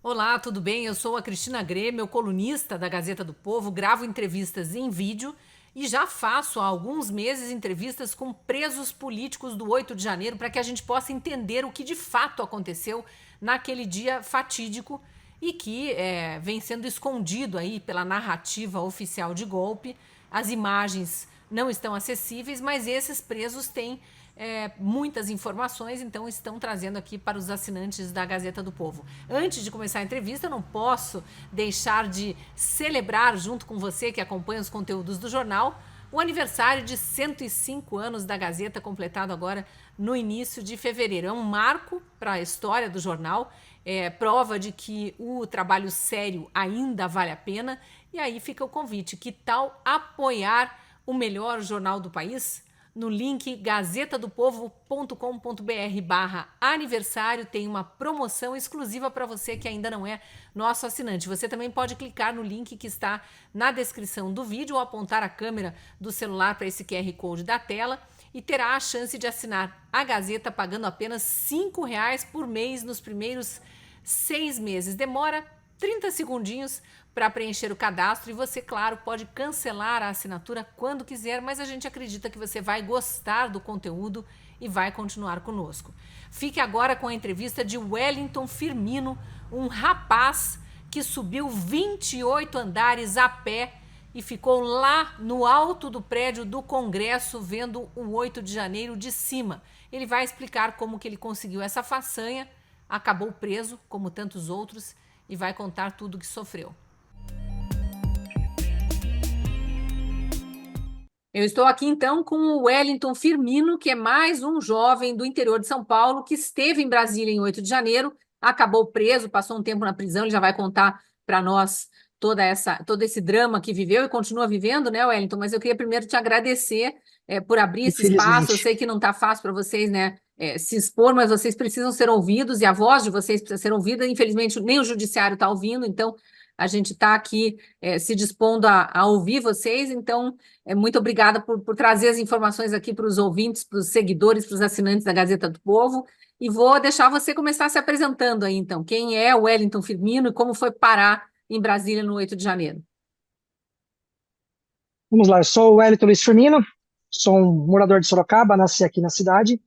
Olá, tudo bem? Eu sou a Cristina Grêmio, colunista da Gazeta do Povo, gravo entrevistas em vídeo e já faço há alguns meses entrevistas com presos políticos do 8 de janeiro para que a gente possa entender o que de fato aconteceu naquele dia fatídico e que vem sendo escondido aí pela narrativa oficial de golpe. As imagens não estão acessíveis, mas esses presos têm muitas informações, então estão trazendo aqui para os assinantes da Gazeta do Povo. Antes de começar a entrevista, eu não posso deixar de celebrar, junto com você que acompanha os conteúdos do jornal, o aniversário de 105 anos da Gazeta, completado agora no início de fevereiro. É um marco para a história do jornal, prova de que o trabalho sério ainda vale a pena. E aí fica o convite: que tal apoiar o melhor jornal do país? No link gazetadopovo.com.br/aniversário tem uma promoção exclusiva para você que ainda não é nosso assinante. Você também pode clicar no link que está na descrição do vídeo ou apontar a câmera do celular para esse QR Code da tela e terá a chance de assinar a Gazeta pagando apenas R$ 5 por mês nos primeiros 6 meses. Demora 30 segundinhos para preencher o cadastro e você, claro, pode cancelar a assinatura quando quiser, mas a gente acredita que você vai gostar do conteúdo e vai continuar conosco. Fique agora com a entrevista de Wellington Firmino, um rapaz que subiu 28 andares a pé e ficou lá no alto do prédio do Congresso vendo o 8 de janeiro de cima. Ele vai explicar como que ele conseguiu essa façanha, acabou preso, como tantos outros, e vai contar tudo o que sofreu. Eu estou aqui então com o Wellington Firmino, que é mais um jovem do interior de São Paulo que esteve em Brasília em 8 de janeiro, acabou preso, passou um tempo na prisão. Ele já vai contar para nós todo esse drama que viveu e continua vivendo, né, Wellington? Mas eu queria primeiro te agradecer por abrir esse espaço. Eu Infelizmente. sei que não está fácil para vocês, né, se expor, mas vocês precisam ser ouvidos e a voz de vocês precisa ser ouvida. Infelizmente, nem o judiciário está ouvindo, então a gente está aqui se dispondo a ouvir vocês. Então, muito obrigada por trazer as informações aqui para os ouvintes, para os seguidores, para os assinantes da Gazeta do Povo. E vou deixar você começar se apresentando aí, então. Quem é o Wellington Firmino e como foi parar em Brasília no 8 de janeiro? Vamos lá, eu sou o Wellington Luiz Firmino, sou um morador de Sorocaba, nasci aqui na cidade.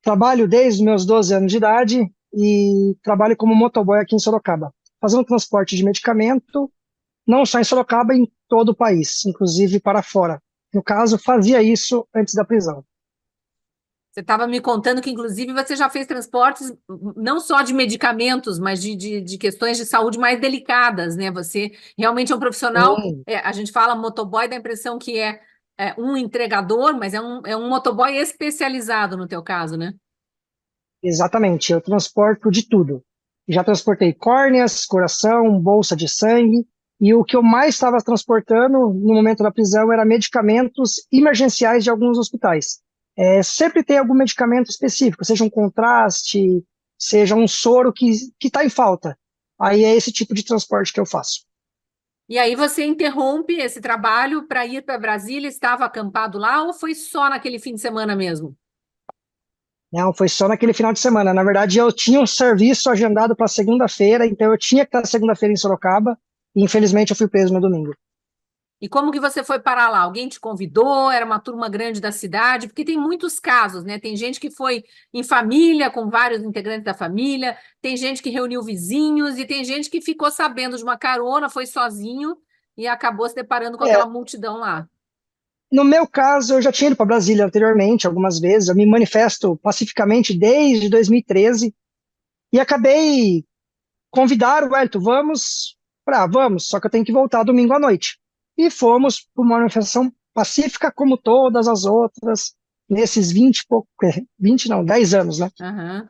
Trabalho desde os meus 12 anos de idade e trabalho como motoboy aqui em Sorocaba, fazendo transporte de medicamento, não só em Sorocaba, em todo o país, inclusive para fora. No caso, fazia isso antes da prisão. Você estava me contando que, inclusive, você já fez transportes não só de medicamentos, mas de questões de saúde mais delicadas, né? Você realmente é um profissional. Sim, A gente fala motoboy, dá a impressão que é um entregador, mas é um motoboy especializado no teu caso, né? exatamente, eu transporto de tudo. Já transportei córneas, coração, bolsa de sangue, e o que eu mais estava transportando no momento da prisão era medicamentos emergenciais de alguns hospitais. Sempre tem algum medicamento específico, seja um contraste, seja um soro que está em falta. Aí é esse tipo de transporte que eu faço. E aí você interrompe esse trabalho para ir para Brasília, estava acampado lá ou foi só naquele fim de semana mesmo? Não, foi só naquele final de semana. Na verdade, eu tinha um serviço agendado para segunda-feira, então eu tinha que estar segunda-feira em Sorocaba, e infelizmente eu fui preso no domingo. E como que você foi parar lá? Alguém te convidou? Era uma turma grande da cidade? Porque tem muitos casos, né? Tem gente que foi em família, com vários integrantes da família, tem gente que reuniu vizinhos e tem gente que ficou sabendo de uma carona, foi sozinho e acabou se deparando com aquela É, multidão lá. no meu caso, eu já tinha ido para Brasília anteriormente, algumas vezes. Eu me manifesto pacificamente desde 2013 e acabei convidar o Elton, vamos, vamos, só que eu tenho que voltar domingo à noite. E fomos para uma manifestação pacífica como todas as outras, nesses 20 e pouco, 20 não, 10 anos, né? Aham.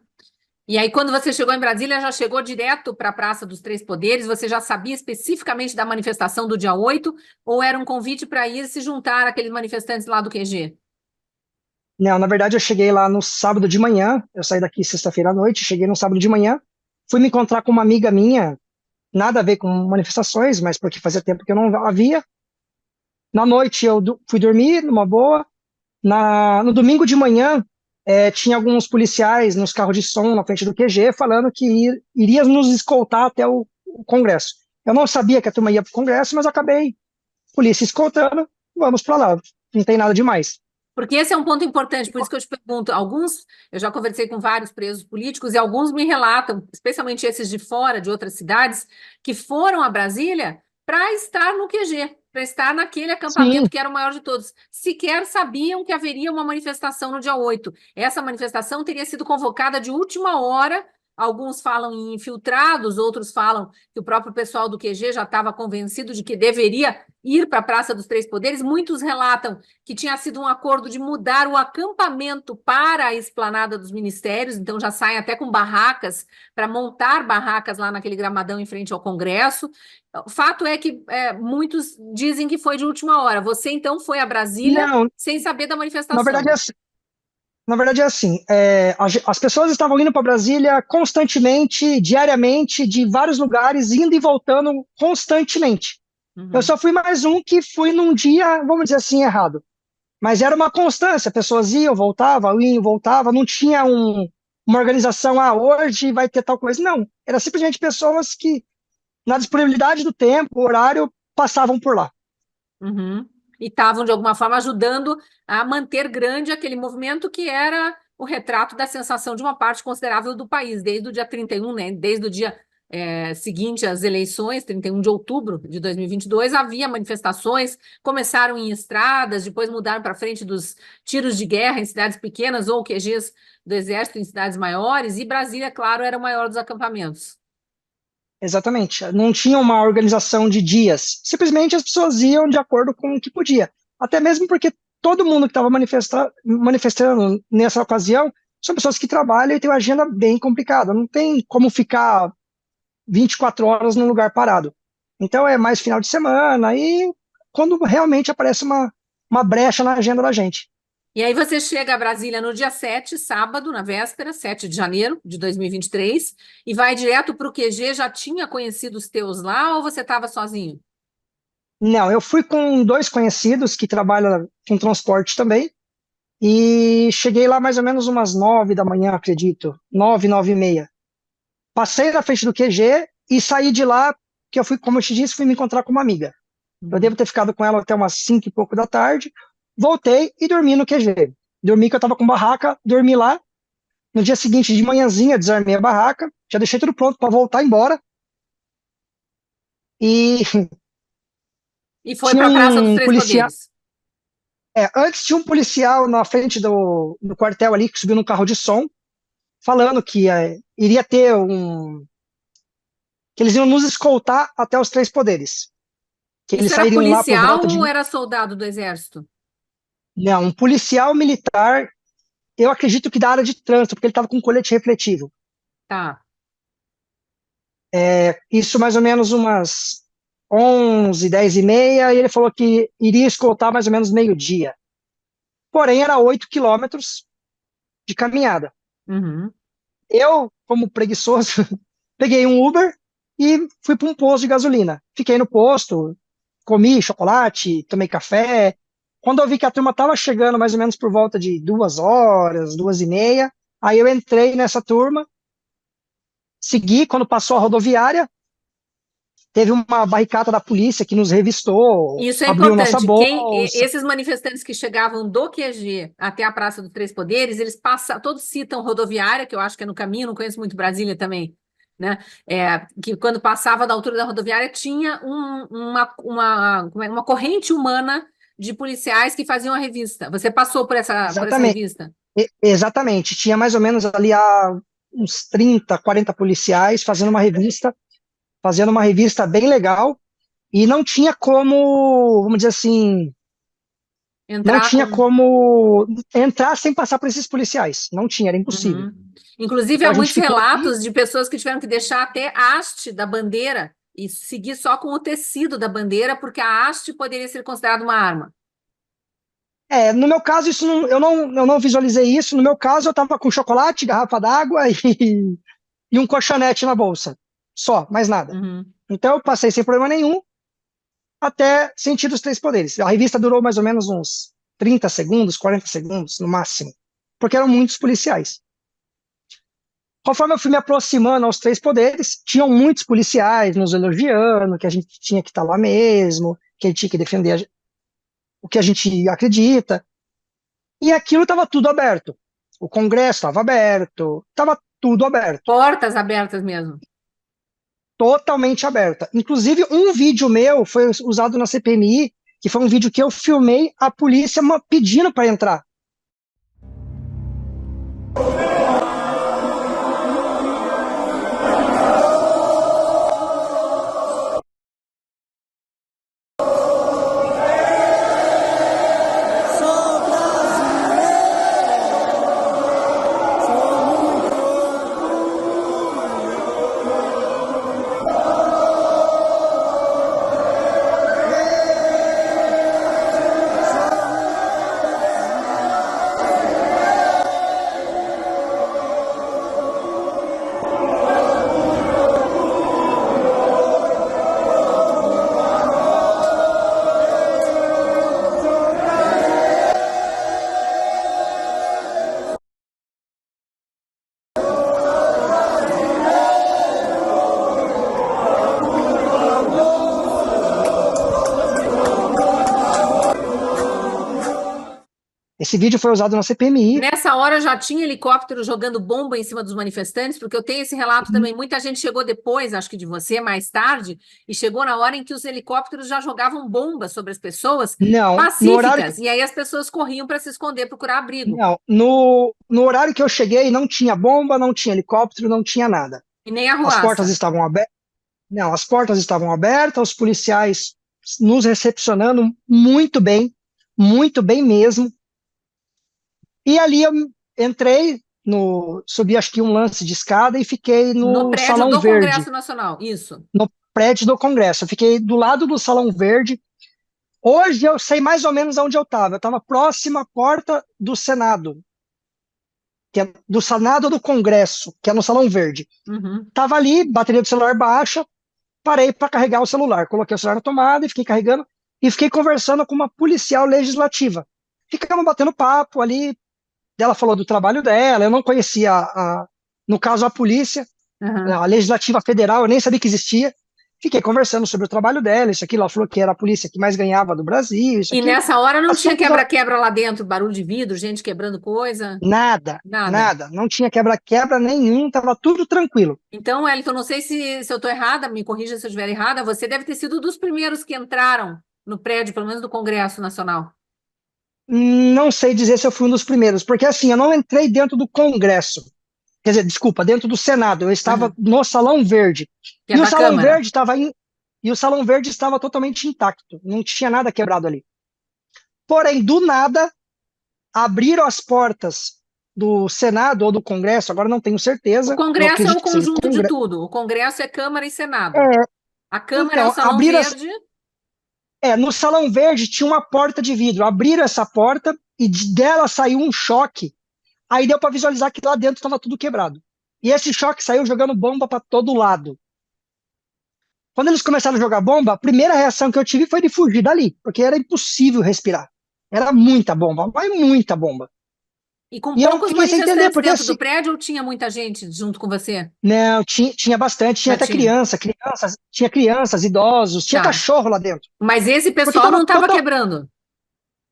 E aí, quando você chegou em Brasília, já chegou direto para a Praça dos Três Poderes? Você já sabia especificamente da manifestação do dia 8? Ou era um convite para ir se juntar àqueles manifestantes lá do QG? Não, na verdade, eu cheguei lá no sábado de manhã, eu saí daqui sexta-feira à noite, cheguei no sábado de manhã, fui me encontrar com uma amiga minha, nada a ver com manifestações, mas porque fazia tempo que eu não a via. Na noite eu fui dormir numa boa. No domingo de manhã, tinha alguns policiais nos carros de som na frente do QG falando que iria nos escoltar até o Congresso. Eu não sabia que a turma ia para o Congresso, mas acabei, polícia escoltando, vamos para lá, não tem nada demais. Porque esse é um ponto importante, por isso que eu te pergunto. Alguns, eu já conversei com vários presos políticos e alguns me relatam, especialmente esses de fora, de outras cidades, que foram a Brasília para estar no QG, para estar naquele Sim, acampamento que era o maior de todos. Sequer sabiam que haveria uma manifestação no dia 8. Essa manifestação teria sido convocada de última hora. Alguns falam em infiltrados, outros falam que o próprio pessoal do QG já estava convencido de que deveria ir para a Praça dos Três Poderes. Muitos relatam que tinha sido um acordo de mudar o acampamento para a esplanada dos ministérios, então já saem até com barracas, para montar barracas lá naquele gramadão em frente ao Congresso. O fato é que muitos dizem que foi de última hora. Você, então, foi a Brasília não, sem saber da na verdade manifestação. é assim. Na verdade é assim, as pessoas estavam indo para Brasília constantemente, diariamente, de vários lugares, indo e voltando constantemente. Eu Uhum, só fui mais um que fui num dia, vamos dizer assim, errado. Mas era uma constância, pessoas iam, voltavam, não tinha uma organização, hoje vai ter tal coisa. Não, era simplesmente pessoas que, na disponibilidade do tempo, horário, passavam por lá. uhum. E estavam, de alguma forma, ajudando a manter grande aquele movimento que era o retrato da sensação de uma parte considerável do país, desde o dia 31, né? Desde o dia seguinte às eleições, 31 de outubro de 2022, havia manifestações, começaram em estradas, depois mudaram para frente dos tiros de guerra em cidades pequenas ou QGs do Exército em cidades maiores, e Brasília, claro, era o maior dos acampamentos. Exatamente. Não tinha uma organização de dias. Simplesmente as pessoas iam de acordo com o que podia. Até mesmo porque todo mundo que estava manifestando nessa ocasião são pessoas que trabalham e têm uma agenda bem complicada. Não tem como ficar 24 horas num lugar parado. Então é mais final de semana e quando realmente aparece uma brecha na agenda da gente. E aí você chega a Brasília no dia 7, sábado, na véspera, 7 de janeiro de 2023, e vai direto para o QG. Já tinha conhecido os teus lá ou você estava sozinho? Não, eu fui com dois conhecidos que trabalham com transporte também, e cheguei lá mais ou menos umas 9 da manhã, acredito. 9, 9h30. Passei na frente do QG e saí de lá, que eu fui, como eu te disse, fui me encontrar com uma amiga. Eu devo Uhum. ter ficado com ela até umas 5 e pouco da tarde. Voltei e dormi no QG. Dormi que eu tava com barraca, dormi lá. No dia seguinte, de manhãzinha, desarmei a barraca, já deixei tudo pronto para voltar embora. E E foi tinha para a Praça dos um Três policial. Poderes. Antes tinha um policial na frente do quartel ali, que subiu num carro de som, falando que iria ter que eles iam nos escoltar até os Três Poderes. Que eles Isso era sairiam lá por policial volta ou de. era soldado do Exército? Não, um policial militar, eu acredito que da área de trânsito, porque ele estava com colete refletivo. Tá. Isso mais ou menos umas 11, 10h30, e ele falou que iria escoltar mais ou menos meio-dia. Porém, era 8 km de caminhada. Uhum. Eu, como preguiçoso, peguei um Uber e fui para um posto de gasolina. Fiquei no posto, comi chocolate, tomei café. Quando eu vi que a turma estava chegando mais ou menos por volta de 2 horas, 2h30, aí eu entrei nessa turma, segui. Quando passou a rodoviária, teve uma barricada da polícia que nos revistou, Isso é abriu nossa importante. bolsa. Esses manifestantes que chegavam do QG até a Praça dos Três Poderes, eles passam, todos citam rodoviária, que eu acho que é no caminho, não conheço muito Brasília também, né? Que quando passava da altura da rodoviária tinha uma corrente humana de policiais que faziam a revista. Você passou por essa Exatamente, revista? exatamente. Tinha mais ou menos ali uns 30, 40 policiais fazendo uma revista bem legal, e não tinha como, vamos dizer assim, não Entrar tinha com. como entrar sem passar por esses policiais. Não tinha, era impossível. Uhum. Inclusive, Então há a gente muitos ficou ali. relatos de pessoas que tiveram que deixar até a haste da bandeira e seguir só com o tecido da bandeira, porque a haste poderia ser considerada uma arma. No meu caso, isso eu não visualizei isso. No meu caso, eu estava com chocolate, garrafa d'água e um colchonete na bolsa. Só, mais nada. Uhum. Então eu passei sem problema nenhum até sentir os Três Poderes. A revista durou mais ou menos uns 30 segundos, 40 segundos no máximo. porque eram muitos policiais. Conforme eu fui me aproximando aos três poderes, tinham muitos policiais nos elogiando, que a gente tinha que estar lá mesmo, que a gente tinha que defender o que a gente acredita. E aquilo estava tudo aberto. O Congresso estava aberto, estava tudo aberto. Portas abertas mesmo. Totalmente aberta. Inclusive, um vídeo meu foi usado na CPMI, que foi um vídeo que eu filmei a polícia pedindo para entrar. Esse vídeo foi usado na CPMI. Nessa hora já tinha helicóptero jogando bomba em cima dos manifestantes, porque eu tenho esse relato também. Muita gente chegou depois, acho que de você, mais tarde, e chegou na hora em que os helicópteros já jogavam bombas sobre as pessoas Não, pacíficas, e aí as pessoas corriam para se esconder, procurar abrigo. Não, no horário que eu cheguei, não tinha bomba, não tinha helicóptero, não tinha nada. E nem As portas arruaça. estavam abertas. Não, as portas estavam abertas, os policiais nos recepcionando muito bem mesmo. E ali eu entrei, subi acho que um lance de escada e fiquei No no prédio Salão do Verde, Congresso Nacional, isso. no prédio do Congresso. Eu fiquei do lado do Salão Verde. Hoje eu sei mais ou menos onde eu estava. Eu estava próximo à porta do Senado, que é do Senado do Congresso, que é no Salão Verde. Uhum. Tava ali, bateria do celular baixa, parei para carregar o celular. Coloquei o celular na tomada e fiquei carregando e fiquei conversando com uma policial legislativa. Ficamos batendo papo ali. Ela falou do trabalho dela, eu não conhecia, no caso, a polícia, Uhum. a legislativa federal, eu nem sabia que existia. Fiquei conversando sobre o trabalho dela, isso aqui. Ela falou que era a polícia que mais ganhava do Brasil, isso E aqui. nessa hora não tinha Assuntos quebra-quebra lá dentro, barulho de vidro, gente quebrando coisa, nada, nada. nada. Não tinha quebra-quebra nenhum, tava tudo tranquilo. Então, Wellington, não sei se eu estou errada, me corrija se eu estiver errada, você deve ter sido dos primeiros que entraram no prédio, pelo menos do Congresso Nacional. Não sei dizer se eu fui um dos primeiros, porque assim, eu não entrei dentro do Congresso. Quer dizer, desculpa, dentro do Senado. Eu estava Uhum. no Salão Verde. Que é E o da Salão Câmara. Verde estava e o Salão Verde estava totalmente intacto. Não tinha nada quebrado ali. Porém, do nada, abriram as portas do Senado ou do Congresso, agora não tenho O certeza, eu Congresso é o acredito que seja conjunto de Congresso. tudo. O Congresso é Câmara e Senado. É, A Câmara é o então, Salão Verde. no Salão Verde tinha uma porta de vidro. Abriram essa porta e dela saiu um choque. Aí deu para visualizar que lá dentro estava tudo quebrado. E esse choque saiu jogando bomba para todo lado. Quando eles começaram a jogar bomba, a primeira reação que eu tive foi de fugir dali, porque era impossível respirar. Era muita bomba, mas muita bomba. E com E eu poucos fiquei sem entender, manifestantes porque dentro assim, do prédio ou tinha muita gente junto com você? não, tinha bastante, tinha Já até tinha. crianças, tinha crianças, idosos, tinha Tá. cachorro lá dentro. Mas esse Porque pessoal tava não estava total. quebrando.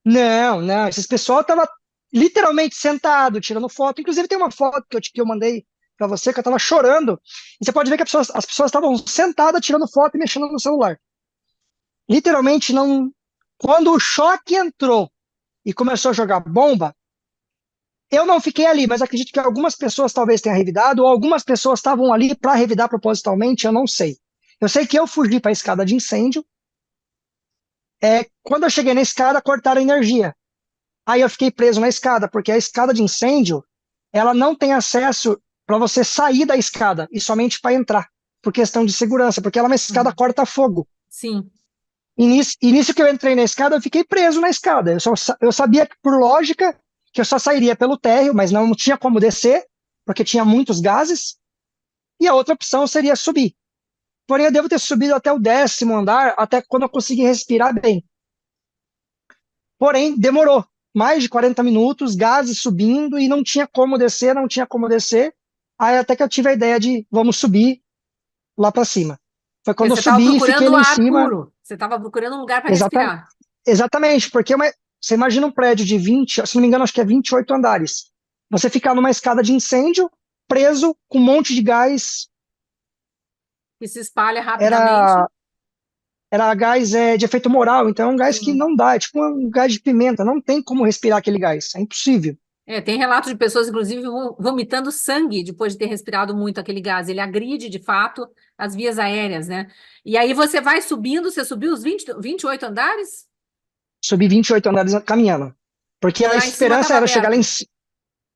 Não, esses pessoal tava literalmente sentado, tirando foto. Inclusive tem uma foto que eu mandei para você, que eu tava chorando. E você pode ver que as pessoas estavam sentadas, tirando foto e mexendo no celular. Literalmente não. Quando o choque entrou e começou a jogar bomba, eu não fiquei ali, mas acredito que algumas pessoas talvez tenham revidado, ou algumas pessoas estavam ali para revidar propositalmente, eu não sei. Eu sei que eu fugi para a escada de incêndio. Quando eu cheguei na escada, cortaram a energia. Aí eu fiquei preso na escada, porque a escada de incêndio, ela não tem acesso para você sair da escada, e somente para entrar, por questão de segurança, porque ela é uma escada Uhum. corta-fogo. Sim. E nisso que eu entrei na escada, eu fiquei preso na escada. Eu sabia, por lógica, que eu só sairia pelo térreo, mas não tinha como descer, porque tinha muitos gases, e a outra opção seria subir. Porém, eu devo ter subido até o 10º andar, até quando eu consegui respirar bem. Porém, demorou. mais de 40 minutos, gases subindo, e não tinha como descer, não tinha como descer. Aí até que eu tive a ideia de vamos subir lá para cima. Foi Porque quando eu você estava subi e fiquei procurando lá em ar cima. puro. Você estava procurando um lugar para Exata, respirar. exatamente, porque você imagina um prédio de 20, se não me engano, acho que é 28 andares. Você ficar numa escada de incêndio, preso, com um monte de gás. Que se espalha rapidamente. Era, era gás de efeito moral, então é um gás que Sim. não dá, é tipo um gás de pimenta, não tem como respirar aquele gás, é impossível. É, tem relatos de pessoas, inclusive, vomitando sangue depois de ter respirado muito aquele gás. Ele agride, de fato, as vias aéreas, né? E aí você vai subindo, você subiu os 28 andares? Subi 28 andares caminhando. Porque E a lá em cima esperança estava era chegar lá em aberto. cima,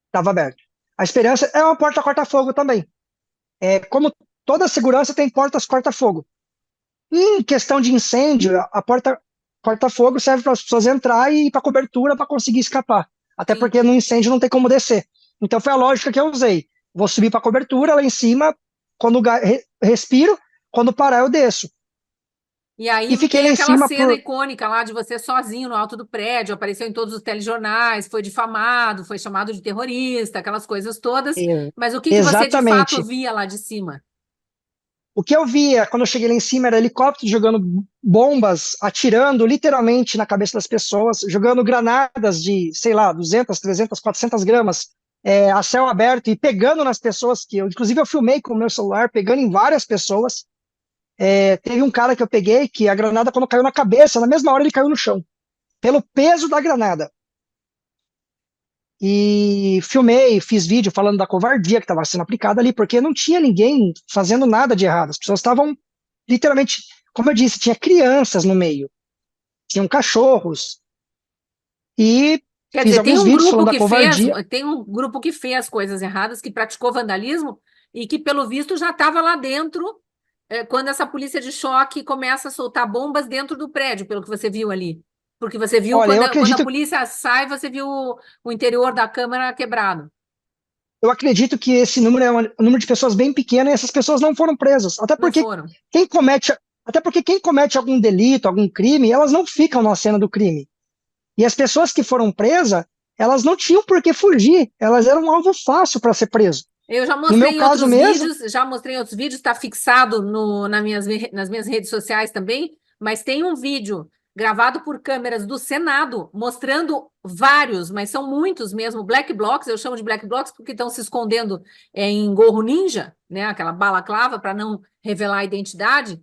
estava aberto. A esperança é uma porta corta-fogo também. É, como toda segurança tem portas corta-fogo. Em questão de incêndio, a porta corta-fogo serve para as pessoas entrar e ir para cobertura para conseguir escapar. Até Sim. porque no incêndio não tem como descer. Então foi a lógica que eu usei. Vou subir para cobertura lá em cima, quando respiro, quando parar eu desço. E aí E fiquei tem lá em aquela cima cena por. icônica lá de você sozinho no alto do prédio, apareceu em todos os telejornais, foi difamado, foi chamado de terrorista, aquelas coisas todas. Mas o que que você de fato Exatamente. via lá de cima? O que eu via quando eu cheguei lá em cima era helicóptero jogando bombas, atirando literalmente na cabeça das pessoas, jogando granadas de, sei lá, 200, 300, 400 gramas a céu aberto e pegando nas pessoas que eu, inclusive eu filmei com o meu celular, pegando em várias pessoas. Teve um cara que eu peguei que a granada, quando caiu na cabeça, na mesma hora ele caiu no chão, pelo peso da granada. E filmei, fiz vídeo falando da covardia que estava sendo aplicada ali, porque não tinha ninguém fazendo nada de errado. As pessoas estavam literalmente, como eu disse, tinha crianças no meio, tinham cachorros, e Quer fiz dizer, tem alguns um vídeos grupo falando da que fez, covardia. tem um grupo que fez coisas erradas, que praticou vandalismo e que, pelo visto, já estava lá dentro, quando essa polícia de choque começa a soltar bombas dentro do prédio, pelo que você viu ali. Porque você viu Olha, quando a polícia sai, você viu o interior da câmara quebrado. eu acredito que esse número é um número de pessoas bem pequeno e essas pessoas não foram presas, Não foram. quem comete, até porque quem comete algum delito, algum crime, elas não ficam na cena do crime. E as pessoas que foram presas, elas não tinham por que fugir, elas eram um alvo fácil para ser preso. Eu já No meu mostrei em caso outros mesmo, vídeos, está fixado nas minhas redes sociais também, mas tem um vídeo gravado por câmeras do Senado mostrando vários, mas são muitos mesmo, black blocs, eu chamo de black blocs porque estão se escondendo em gorro ninja, né, aquela balaclava para não revelar a identidade,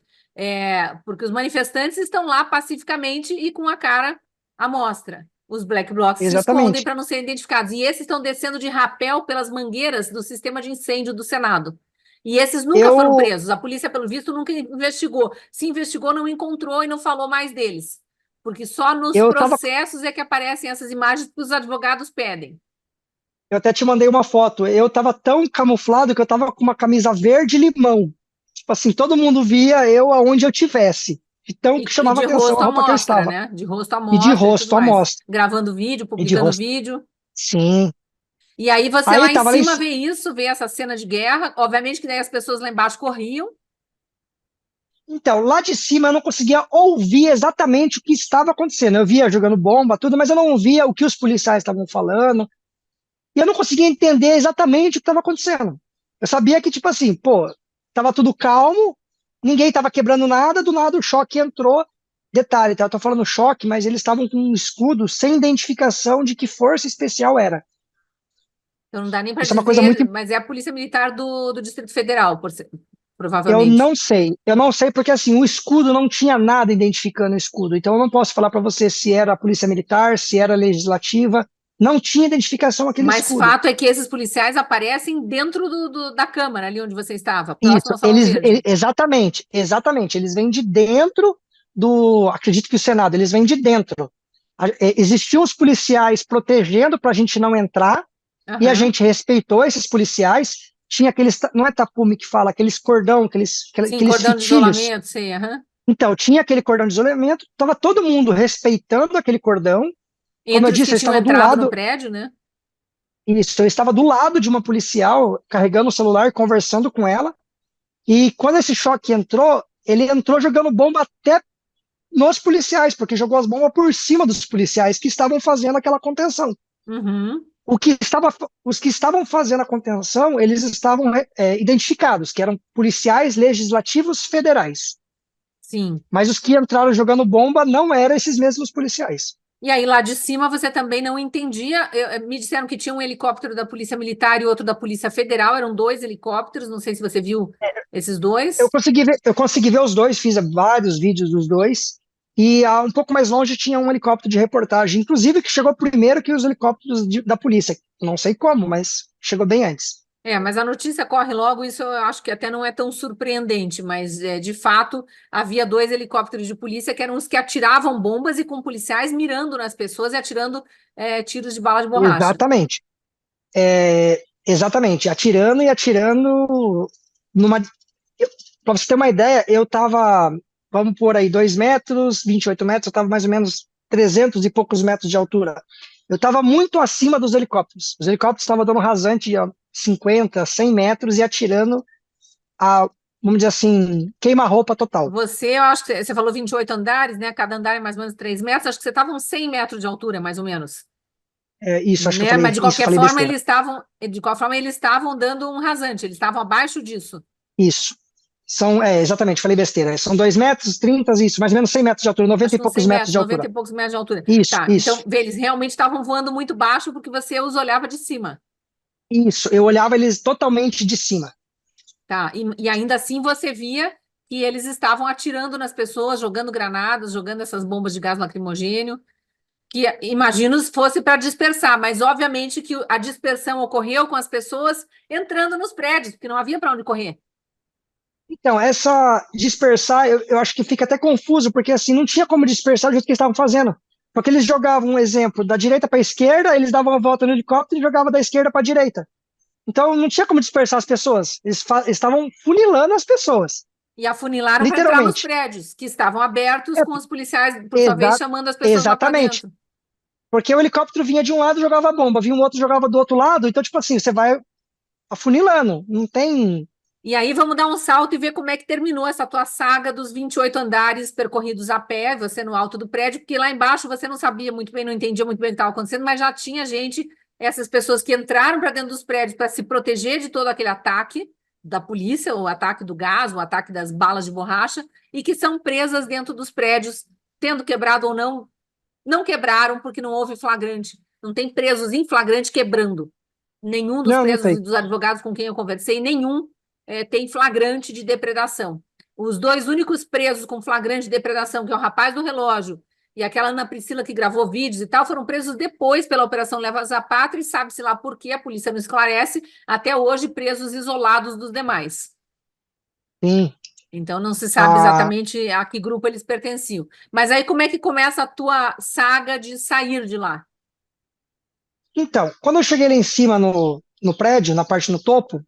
porque os manifestantes estão lá pacificamente e com a cara à mostra. Os black blocs se escondem exatamente. para não serem identificados. E esses estão descendo de rapel pelas mangueiras do sistema de incêndio do Senado. E esses nunca foram Eu, presos. A polícia, pelo visto, nunca investigou. Se investigou, não encontrou e não falou mais deles. Porque só nos eu tava, processos é que aparecem essas imagens que os advogados pedem. eu até te mandei uma foto. Eu tava tão camuflado que eu tava com uma camisa verde limão. Tipo assim, todo mundo via eu aonde eu tivesse. De tão que E chamava de atenção rosto a à roupa que eu mostra, estava. né? De rosto à E de mostra e tudo rosto à mais. mostra. Gravando vídeo, E de publicando rosto. vídeo. Sim. E aí você Aí lá em tava lá em cima cima. vê isso, vê essa cena de guerra. Obviamente que daí as pessoas lá embaixo corriam. Então, lá de cima eu não conseguia ouvir exatamente o que estava acontecendo. Eu via jogando bomba, tudo, mas eu não ouvia o que os policiais estavam falando. E eu não conseguia entender exatamente o que estava acontecendo. Eu sabia que, tipo assim, pô, tava tudo calmo, ninguém tava quebrando nada, do nada o choque entrou. Detalhe, tá? Eu tô falando choque, mas eles estavam com um escudo sem identificação de que força especial era. Então não dá nem para Isso é uma coisa dizer, muito. mas é a Polícia Militar do Distrito Federal, Eu provavelmente. não sei. Eu não sei porque, assim, o escudo não tinha nada identificando o escudo. Então eu não posso falar para você se era a Polícia Militar, se era a Legislativa. Não tinha identificação aquele Mas escudo. fato é que esses policiais aparecem dentro da Câmara, ali onde você estava, próximo Isso, ao Salão Verde. exatamente, exatamente. Eles vêm de dentro acredito que o Senado, eles vêm de dentro. Existiam os policiais protegendo para a gente não entrar, e a Aham. gente respeitou esses policiais. Tinha aqueles, não é tapume que fala, aqueles cordão, Sim, aqueles cordão de fitilhos. isolamento, sei, aham. Então, tinha aquele cordão de isolamento, estava todo mundo respeitando aquele cordão. Como eu Entre os que disse, eu tinham estava do entrado no lado, prédio, né? isso, eu estava do lado de uma policial, carregando o celular, conversando com ela. E quando esse choque entrou, ele entrou jogando bomba até nos policiais, porque jogou as bombas por cima dos policiais que estavam fazendo aquela contenção. Uhum. O que estava, os que estavam fazendo a contenção, eles estavam identificados, que eram policiais legislativos federais. Sim. Mas os que entraram jogando bomba não eram esses mesmos policiais. E aí, lá de cima, você também não entendia. Me disseram que tinha um helicóptero da Polícia Militar e outro da Polícia Federal. Eram dois helicópteros. Não sei se você viu esses dois. Eu consegui ver os dois, fiz vários vídeos dos dois. E um pouco mais longe tinha um helicóptero de reportagem, inclusive que chegou primeiro que os helicópteros da polícia. Não sei como, mas chegou bem antes. Mas a notícia corre logo, isso eu acho que até não é tão surpreendente, mas de fato havia dois helicópteros de polícia que eram os que atiravam bombas e com policiais mirando nas pessoas e atirando tiros de bala de borracha. Exatamente. Exatamente. Atirando e atirando numa. Para você ter uma ideia, eu estava, vamos por aí, 2 metros, 28 metros, eu estava mais ou menos 300 e poucos metros de altura. Eu estava muito acima dos helicópteros. Os helicópteros estavam dando rasante a 50, 100 metros e atirando a, vamos dizer assim, queima-roupa total. Eu acho que você falou 28 andares, né? Cada andar é mais ou menos 3 metros, acho que você estava uns 100 metros de altura, mais ou menos. Isso, acho que eu Né? Mas falei, isso, eu falei besteira. de qualquer forma, eles estavam dando um rasante, eles estavam abaixo disso. Isso. Exatamente, falei besteira. São 2 metros, 30, isso, mais ou menos 100 metros de altura, Acho 90 e que uns poucos 100 metros metros, de 90 altura. e poucos metros de altura. Isso, Tá, então, isso, vê, eles realmente estavam voando muito baixo porque você os olhava de cima. isso. Eu olhava eles totalmente de cima. Tá, e ainda assim você via que eles estavam atirando nas pessoas, jogando granadas, jogando essas bombas de gás lacrimogênio, que imagino se fosse para dispersar, mas obviamente que a dispersão ocorreu com as pessoas entrando nos prédios, porque não havia para onde correr. Então, essa dispersar, eu acho que fica até confuso, porque assim, não tinha como dispersar do jeito que eles estavam fazendo. Porque eles jogavam um exemplo da direita para a esquerda, eles davam a volta no helicóptero e jogavam da esquerda para a direita. Então, não tinha como dispersar as pessoas. Eles estavam funilando as pessoas, E afunilaram para entrar nos literalmente. prédios, que estavam abertos, É, com os policiais, por sua vez, exa chamando as pessoas lá para exatamente. dentro. Porque o helicóptero vinha de um lado e jogava bomba, vinha um outro e jogava do outro lado. Então, tipo assim, você vai afunilando. Não tem. E aí vamos dar um salto e ver como é que terminou essa tua saga dos 28 andares percorridos a pé, você no alto do prédio, porque lá embaixo você não sabia muito bem, não entendia muito bem o que estava acontecendo, mas já tinha gente, essas pessoas que entraram para dentro dos prédios para se proteger de todo aquele ataque da polícia, o ataque do gás, o ataque das balas de borracha, e que são presas dentro dos prédios, tendo quebrado ou não, não quebraram porque não houve flagrante. Não tem presos em flagrante quebrando. Nenhum dos Não, não presos tem. e dos advogados com quem eu conversei, nenhum tem flagrante de depredação. Os dois únicos presos com flagrante de depredação, que é o rapaz do relógio e aquela Ana Priscila que gravou vídeos e tal, foram presos depois pela Operação Leva Zapata e sabe-se lá por que a polícia não esclarece, até hoje presos isolados dos demais. Sim. Então não se sabe Ah, exatamente a que grupo eles pertenciam. Mas aí como é que começa a tua saga de sair de lá? então, quando eu cheguei lá em cima no prédio, na parte no topo,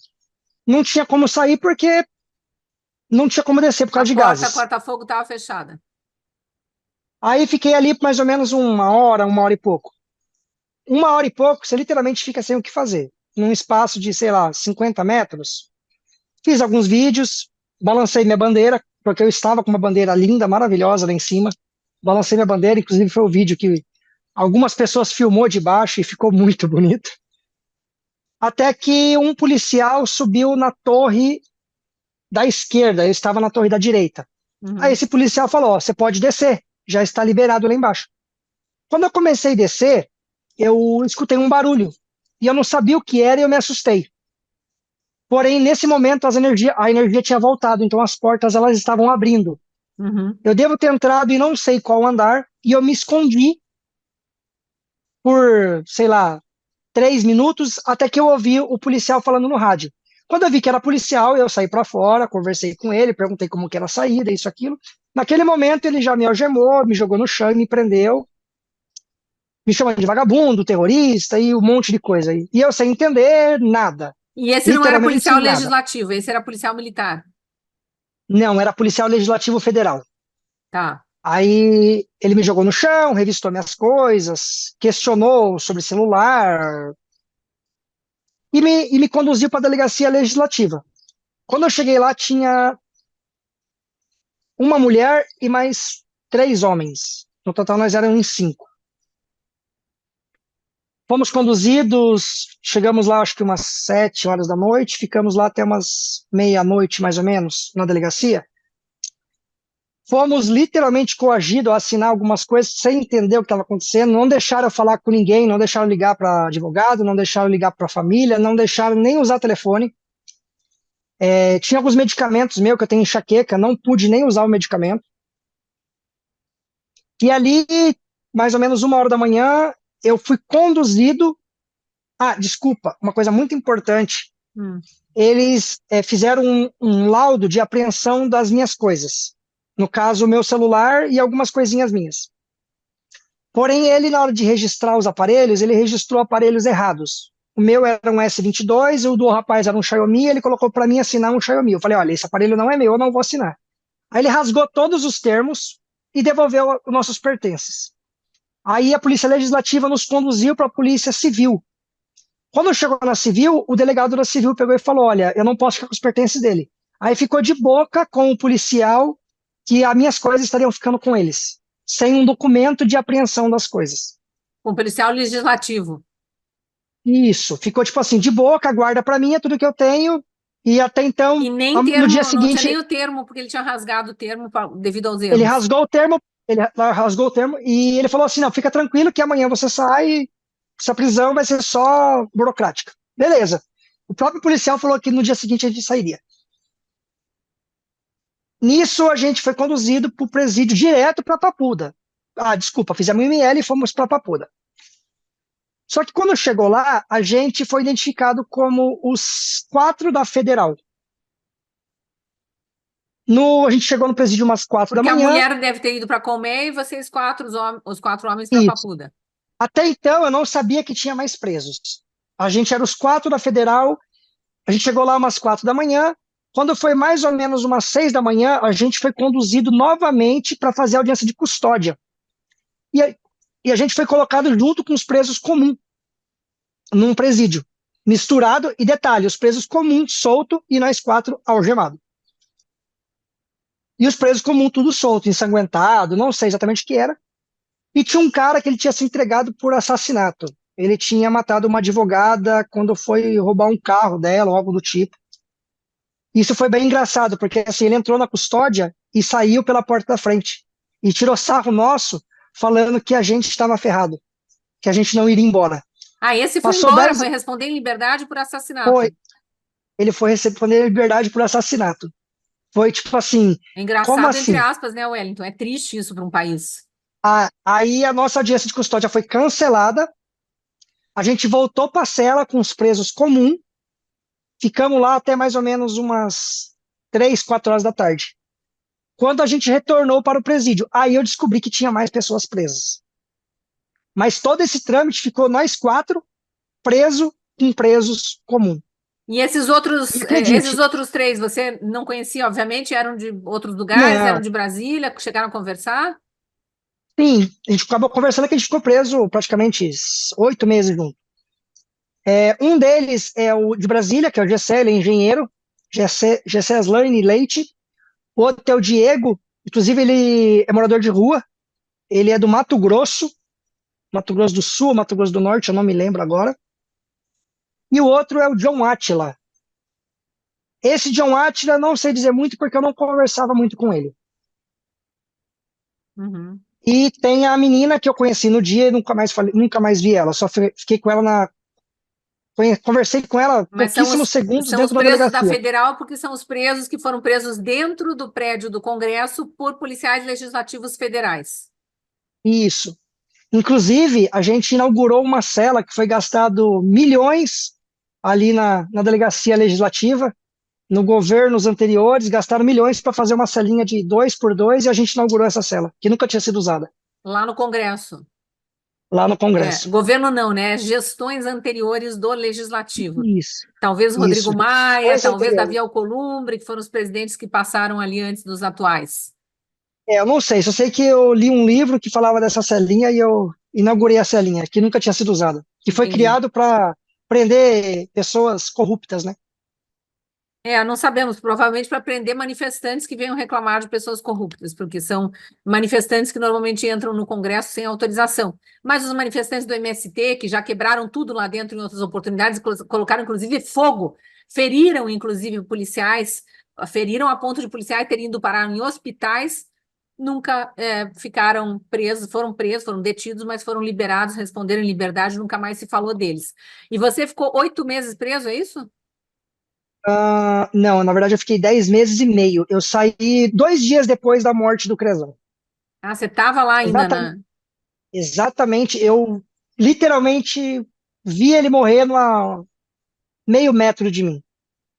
não tinha como sair porque não tinha como descer por A causa de porta gases. corta-fogo estava fechada. Aí fiquei ali por mais ou menos uma hora e pouco. Uma hora e pouco, você literalmente fica sem o que fazer. Num espaço de, sei lá, 50 metros. Fiz alguns vídeos, balancei minha bandeira, porque eu estava com uma bandeira linda, maravilhosa lá em cima. Balancei minha bandeira, inclusive foi o vídeo que algumas pessoas filmou de baixo e ficou muito bonito. Até que um policial subiu na torre da esquerda, eu estava na torre da direita. Aí Uhum. esse policial falou: ó, você pode descer, já está liberado lá embaixo. Quando eu comecei a descer, eu escutei um barulho e eu não sabia o que era e eu me assustei. Porém, nesse momento, a energia tinha voltado, então as portas elas estavam abrindo. Uhum. Eu devo ter entrado e não sei qual andar e eu me escondi por, sei lá, 3 minutos até que eu ouvi o policial falando no rádio. Quando eu vi que era policial, eu saí para fora, conversei com ele, perguntei como que era a saída, isso, aquilo. Naquele momento, ele já me algemou, me jogou no chão e me prendeu, me chamando de vagabundo, terrorista e um monte de coisa. E eu sem entender nada, E esse não era literalmente policial nada. legislativo, esse era policial militar. Não, era policial legislativo federal. Tá. Aí ele me jogou no chão, revistou minhas coisas, questionou sobre celular e me conduziu para a delegacia legislativa. Quando eu cheguei lá, tinha uma mulher e mais 3 homens. No total, nós éramos em 5. Fomos conduzidos, chegamos lá acho que umas 7 horas da noite, ficamos lá até umas meia-noite, mais ou menos, na delegacia. Fomos literalmente coagidos a assinar algumas coisas sem entender o que estava acontecendo, não deixaram eu falar com ninguém, não deixaram ligar para advogado, não deixaram ligar para a família, não deixaram nem usar telefone. Tinha alguns medicamentos meus, que eu tenho enxaqueca, não pude nem usar o medicamento. E ali, mais ou menos 1 hora da manhã, eu fui conduzido. Ah, desculpa, uma coisa muito importante. Eles fizeram um laudo de apreensão das minhas coisas. No caso, o meu celular e algumas coisinhas minhas. Porém, ele, na hora de registrar os aparelhos, ele registrou aparelhos errados. O meu era um S22, o do rapaz era um Xiaomi, ele colocou para mim assinar um Xiaomi. Eu falei, olha, esse aparelho não é meu, eu não vou assinar. Aí ele rasgou todos os termos e devolveu os nossos pertences. Aí a Polícia Legislativa nos conduziu para a Polícia Civil. Quando chegou na Civil, o delegado da Civil pegou e falou, olha, eu não posso ficar com os pertences dele. Aí ficou de boca com o policial que as minhas coisas estariam ficando com eles, sem um documento de apreensão das coisas. Um policial legislativo. Isso, ficou tipo assim, de boca, guarda para mim, é tudo que eu tenho, e até então, E nem no dia termo, não tinha nem seguinte, o termo, porque ele tinha rasgado o termo devido aos ele erros. rasgou o termo, e ele falou assim, não, fica tranquilo que amanhã você sai, essa prisão vai ser só burocrática. Beleza. O próprio policial falou que no dia seguinte a gente sairia. Nisso, a gente foi conduzido para o presídio direto para Papuda. Ah, desculpa, fizemos ML e fomos para Papuda. Só que quando chegou lá, a gente foi identificado como os 4 da Federal. A gente chegou no presídio umas 4 da Porque a manhã. mulher deve ter ido para Colmeia e vocês quatro, os 4 homens para Isso. Papuda. Até então, eu não sabia que tinha mais presos. A gente era os 4 da Federal. A gente chegou lá umas 4 da manhã. Quando foi mais ou menos umas 6 da manhã, a gente foi conduzido novamente para fazer audiência de custódia. E a gente foi colocado junto com os presos comuns, num presídio, misturado, e detalhe, os presos comuns solto e nós 4 algemados. E os presos comuns tudo solto, ensanguentado, não sei exatamente o que era. E tinha um cara que ele tinha se entregado por assassinato. Ele tinha matado uma advogada quando foi roubar um carro dela, ou algo do tipo. Isso foi bem engraçado, porque assim, ele entrou na custódia e saiu pela porta da frente. E tirou sarro nosso, falando que a gente estava ferrado, que a gente não iria embora. Ah, esse foi Passou embora, 10, foi responder em liberdade por assassinato. foi, ele foi responder a liberdade por assassinato. Foi tipo assim, É como engraçado, entre assim? aspas, né, Wellington? É triste isso para um país. Aí a nossa audiência de custódia foi cancelada, a gente voltou para a cela com os presos comuns, ficamos lá até mais ou menos umas 3, 4 horas da tarde. Quando a gente retornou para o presídio, aí eu descobri que tinha mais pessoas presas. Mas todo esse trâmite ficou nós 4 presos com presos comuns. E E esses acredite, outros 3, você não conhecia, obviamente, eram de outros lugares, eram não, de Brasília, chegaram a conversar? sim, a gente acabou conversando que a gente ficou preso praticamente 8 meses junto. Um deles é o de Brasília, que é o Gessé, ele é engenheiro, Gessé Aslane Leite. O outro é o Diego, inclusive ele é morador de rua, ele é do Mato Grosso do Sul, Mato Grosso do Norte, eu não me lembro agora. E o outro é o John Attila. Esse John Attila, não sei dizer muito porque eu não conversava muito com ele. Uhum. E tem a menina que eu conheci no dia e nunca mais vi ela. Só fiquei com ela conversei com ela Mas pouquíssimos segundos são os dentro da presos da delegacia. Federal, porque são os presos que foram presos dentro do prédio do Congresso por policiais legislativos federais. Isso. Inclusive, a gente inaugurou uma cela que foi gastado milhões ali na delegacia legislativa. No governos anteriores, gastaram milhões para fazer uma celinha de 2 por 2 e a gente inaugurou essa cela, que nunca tinha sido usada, Lá no Congresso. lá no Congresso. Governo não, né? Gestões anteriores do Legislativo. Isso, Talvez Rodrigo isso. Maia, Gestões talvez anteriores. Davi Alcolumbre, que foram os presidentes que passaram ali antes dos atuais. Eu não sei, só sei que eu li um livro que falava dessa celinha e eu inaugurei a celinha, que nunca tinha sido usada, que foi Entendi. criado para prender pessoas corruptas, né? Não sabemos, provavelmente para prender manifestantes que venham reclamar de pessoas corruptas, porque são manifestantes que normalmente entram no Congresso sem autorização. Mas os manifestantes do MST, que já quebraram tudo lá dentro em outras oportunidades, colocaram inclusive fogo, feriram inclusive policiais, feriram a ponto de policiais terem ido parar em hospitais, nunca ficaram presos, foram detidos, mas foram liberados, responderam em liberdade, nunca mais se falou deles. E você ficou 8 meses preso, é isso? Não, na verdade eu fiquei 10 meses e meio. Eu saí 2 dias depois da morte do Crezão. Ah, você estava lá ainda Exata- na. Exatamente, eu literalmente vi ele morrer a meio metro de mim.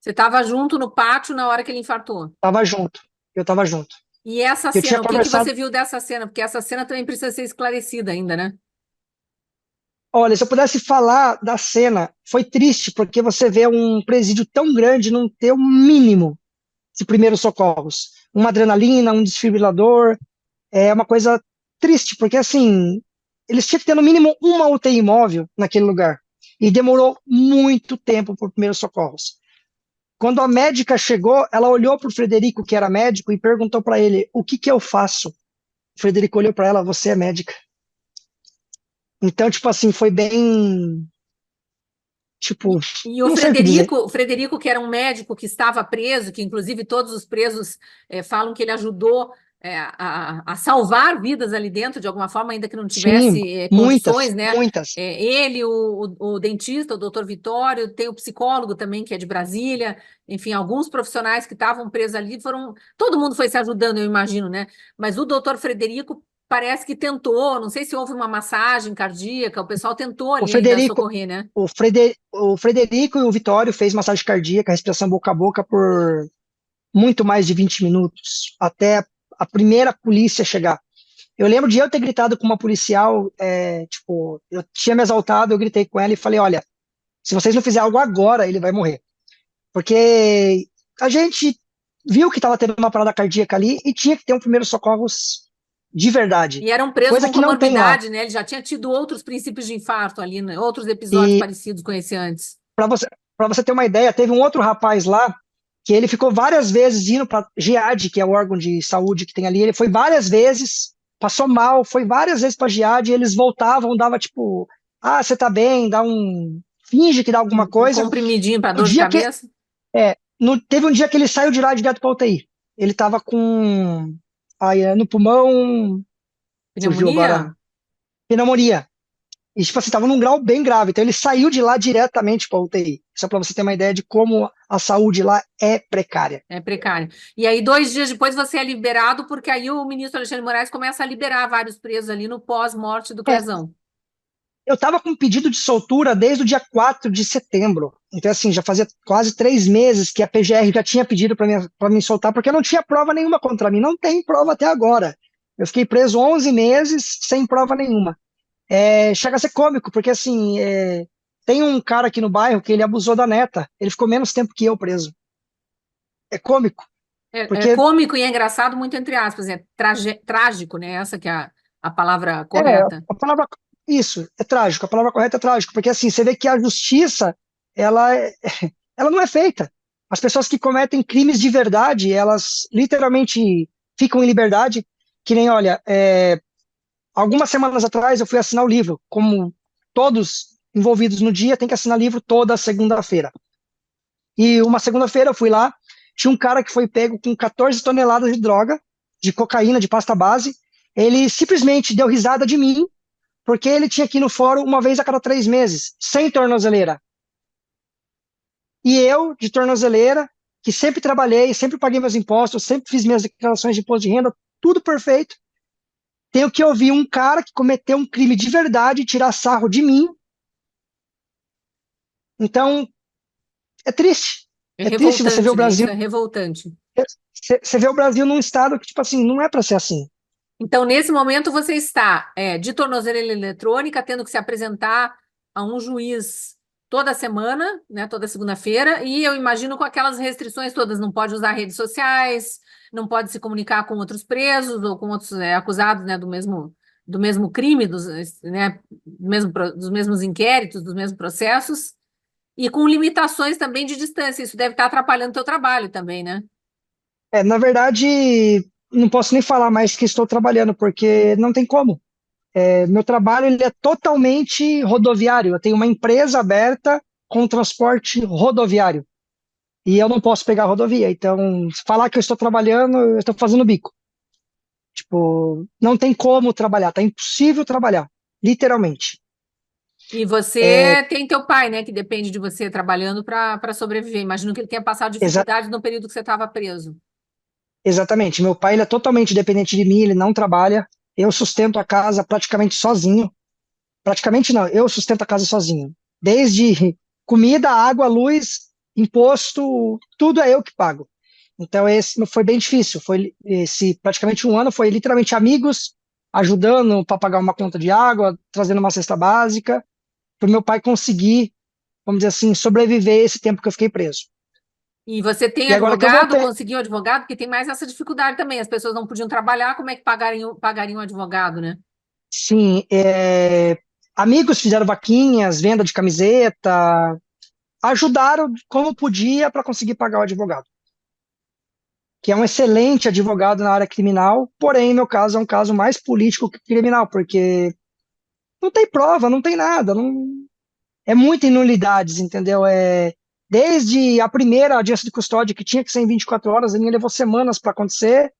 Você estava junto no pátio na hora que ele infartou. Tava junto, eu tava junto. E essa Eu tinha cena, o que que conversado. você viu dessa cena? Porque essa cena também precisa ser esclarecida ainda, né? Olha, se eu pudesse falar da cena, foi triste, porque você vê um presídio tão grande não ter o mínimo de primeiros socorros. Uma adrenalina, um desfibrilador, é uma coisa triste, porque assim, eles tinham que ter no mínimo uma UTI móvel naquele lugar. E demorou muito tempo por primeiros socorros. Quando a médica chegou, ela olhou para o Frederico, que era médico, e perguntou para ele: o que que eu faço? O Frederico olhou para ela: você é médica. Então, tipo assim, foi bem, tipo, E não sei o que dizer. O Frederico, que era um médico que estava preso, que inclusive todos os presos falam que ele ajudou a salvar vidas ali dentro, de alguma forma, ainda que não Sim, tivesse muitas, condições, né? muitas. Ele, o dentista, o doutor Vitório, tem o psicólogo também, que é de Brasília, enfim, alguns profissionais que estavam presos ali foram. Todo mundo foi se ajudando, eu imagino, né? Mas o doutor Frederico parece que tentou, não sei se houve uma massagem cardíaca, o pessoal tentou O ali ainda Frederico, socorrer, né? o Frederico e o Vitório fez massagem cardíaca, respiração boca a boca por muito mais de 20 minutos, até a primeira polícia chegar. Eu lembro de eu ter gritado com uma policial, tipo, eu tinha me exaltado, eu gritei com ela e falei: olha, se vocês não fizerem algo agora, ele vai morrer. Porque a gente viu que estava tendo uma parada cardíaca ali e tinha que ter um primeiro socorros de verdade, E era um preso coisa com que não tem lá. comorbidade, né? Ele já tinha tido outros princípios de infarto ali, né? Outros episódios E parecidos com esse antes. para você, para você ter uma ideia, teve um outro rapaz lá que ele ficou várias vezes indo para GIAD, que é o órgão de saúde que tem ali. Ele foi várias vezes, passou mal, foi várias vezes para GIAD, e eles voltavam, dava tipo, ah, você tá bem, dá um, finge que dá alguma Um coisa. comprimidinho para No dor de dia que, cabeça, teve um dia que ele saiu de lá direto para UTI. Ele tava com, aí, no pulmão, fugiu agora, pneumonia. pneumonia. E, tipo assim, tava num grau bem grave. Então, ele saiu de lá diretamente para UTI. Só para você ter uma ideia de como a saúde lá é precária. É precário. E aí, 2 dias depois, você é liberado, porque aí o ministro Alexandre de Moraes começa a liberar vários presos ali no pós-morte do É, Crezão. eu estava com pedido de soltura desde o dia 4 de setembro. Então, assim, já fazia quase 3 meses que a PGR já tinha pedido para me soltar, porque não tinha prova nenhuma contra mim. Não tem prova até agora. Eu fiquei preso 11 meses sem prova nenhuma. Chega a ser cômico, porque assim, tem um cara aqui no bairro que ele abusou da neta. Ele ficou menos tempo que eu preso. É cômico, É porque cômico e é engraçado, muito entre aspas. É trágico, né? Essa que é a palavra é correta. a palavra, isso, é trágico. A palavra correta é trágico, porque assim, você vê que a justiça, ela, ela não é feita. As pessoas que cometem crimes de verdade, elas literalmente ficam em liberdade. Que nem, olha, algumas semanas atrás eu fui assinar o livro, como todos envolvidos no dia têm que assinar livro toda segunda-feira. E uma segunda-feira eu fui lá, tinha um cara que foi pego com 14 toneladas de droga, de cocaína, de pasta base. Ele simplesmente deu risada de mim, porque ele tinha que ir no fórum uma vez a cada 3 meses, sem tornozeleira. E eu, de tornozeleira, que sempre trabalhei, sempre paguei meus impostos, sempre fiz minhas declarações de imposto de renda, tudo perfeito, tenho que ouvir um cara que cometeu um crime de verdade tirar sarro de mim. Então, é triste. É É triste você ver o revoltante, né? Isso Brasil. é revoltante. Você vê o Brasil num estado que, tipo assim, não é para ser assim. Então, nesse momento, você está de tornozeleira eletrônica, tendo que se apresentar a um juiz toda semana, né, toda segunda-feira, e eu imagino com aquelas restrições todas, não pode usar redes sociais, não pode se comunicar com outros presos ou com outros acusados, né, do mesmo crime, dos mesmos inquéritos, dos mesmos processos. E com limitações também de distância, isso deve estar atrapalhando o teu trabalho também, né? Na verdade, não posso nem falar mais que estou trabalhando, porque não tem como. Meu trabalho ele é totalmente rodoviário. Eu tenho uma empresa aberta com transporte rodoviário. E eu não posso pegar a rodovia. Então, se falar que eu estou trabalhando, eu estou fazendo bico. Tipo, não tem como trabalhar, tá impossível trabalhar, literalmente. E É, você tem teu pai, né, que depende de você trabalhando para sobreviver. Imagino que ele tenha passado exa- dificuldade no período que você estava preso. exatamente. Meu pai ele é totalmente dependente de mim, ele não trabalha. Eu sustento a casa praticamente sozinho. Praticamente não, eu sustento a casa sozinho. Desde comida, água, luz, imposto, tudo é eu que pago. Então esse foi bem difícil. Foi esse praticamente um ano foi literalmente amigos ajudando para pagar uma conta de água, trazendo uma cesta básica, para o meu pai conseguir, vamos dizer assim, sobreviver esse tempo que eu fiquei preso. E você tem E agora que eu advogado, voltei, conseguiu advogado, porque tem mais essa dificuldade também. As pessoas não podiam trabalhar, como é que pagariam um advogado, né? sim, amigos fizeram vaquinhas, venda de camiseta, ajudaram como podia para conseguir pagar o advogado, que é um excelente advogado na área criminal, porém, meu caso é um caso mais político que criminal, porque não tem prova, não tem nada, não, é muita inulidades, entendeu? Desde a primeira audiência de custódia, que tinha que ser em 24 horas, a minha levou semanas para acontecer,